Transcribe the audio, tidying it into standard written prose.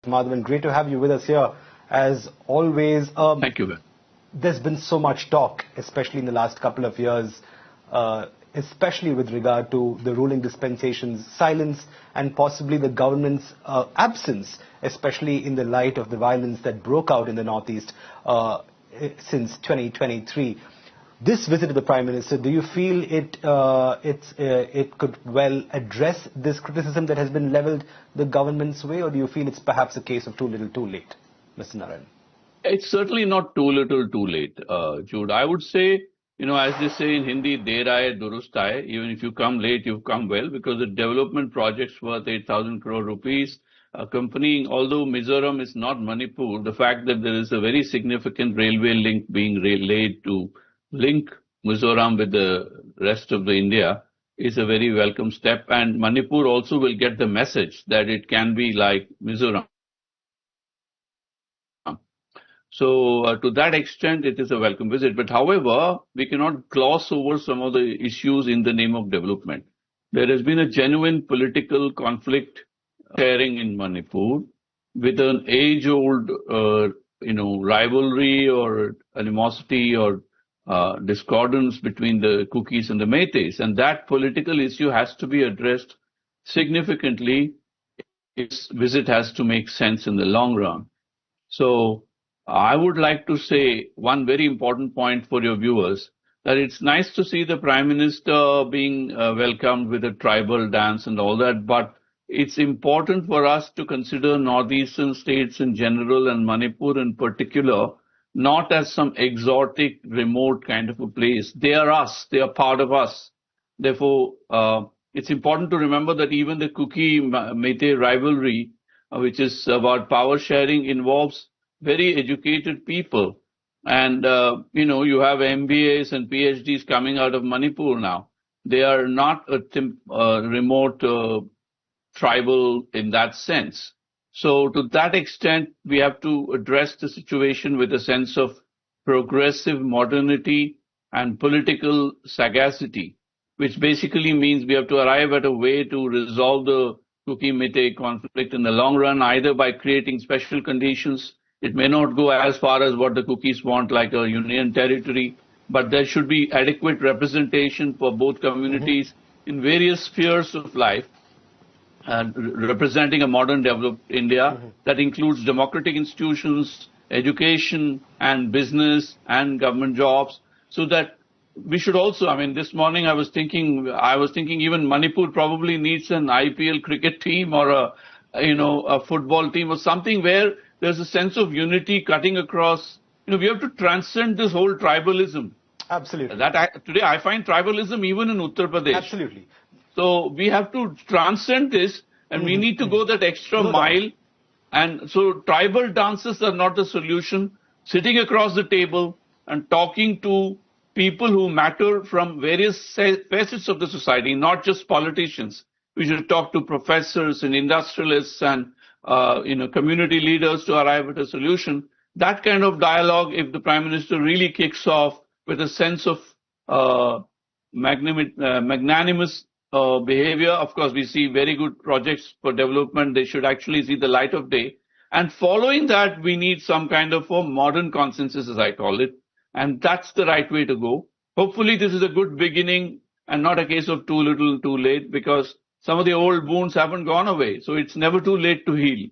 Madhavan, great to have you with us here. As always, Thank you, Ben. There's been so much talk, especially in the last couple of years, especially with regard to the ruling dispensation's silence and possibly the government's absence, especially in the light of the violence that broke out in the Northeast since 2023. This visit of the Prime Minister, do you feel it could well address this criticism that has been levelled the government's way, or do you feel it's perhaps a case of too little too late, Mr. Narayan? It's certainly not too little too late, Jude. I would say, as they say in Hindi, der aaye durust aaye. Even if you come late, you've come well, because the development projects worth 8,000 crore rupees, accompanying, although Mizoram is not Manipur, the fact that there is a very significant railway link being laid to link Mizoram with the rest of the India is a very welcome step. And Manipur also will get the message that it can be like Mizoram. So to that extent, it is a welcome visit. But however, we cannot gloss over some of the issues in the name of development. There has been a genuine political conflict occurring in Manipur with an age-old, rivalry or animosity or discordance between the Kukis and the Meiteis. And that political issue has to be addressed significantly. Its visit has to make sense in the long run. So I would like to say one very important point for your viewers, that it's nice to see the Prime Minister being welcomed with a tribal dance and all that, but it's important for us to consider northeastern states in general and Manipur in particular not as some exotic, remote kind of a place. They are us. They are part of us. Therefore, it's important to remember that even the Kuki-Meitei rivalry, which is about power sharing, involves very educated people. And, you have MBAs and PhDs coming out of Manipur now. They are not a remote tribal in that sense. So to that extent, we have to address the situation with a sense of progressive modernity and political sagacity, which basically means we have to arrive at a way to resolve the Kuki-Meitei conflict in the long run, either by creating special conditions. It may not go as far as what the Kukis want, like a union territory, but there should be adequate representation for both communities in various spheres of life, representing a modern developed India that includes democratic institutions, education and business and government jobs, so that we should also, this morning I was thinking even Manipur probably needs an IPL cricket team or a football team or something where there's a sense of unity cutting across. We have to transcend this whole tribalism. Absolutely. Today I find tribalism even in Uttar Pradesh. Absolutely. So we have to transcend this, and we need to go that extra mile. And so tribal dances are not the solution. Sitting across the table and talking to people who matter from various facets of the society, not just politicians. We should talk to professors and industrialists and community leaders to arrive at a solution. That kind of dialogue, if the Prime Minister really kicks off with a sense of magnanimous behavior. Of course, we see very good projects for development. They should actually see the light of day. And following that, we need some kind of a modern consensus, as I call it. And that's the right way to go. Hopefully, this is a good beginning and not a case of too little, too late, because some of the old wounds haven't gone away. So it's never too late to heal.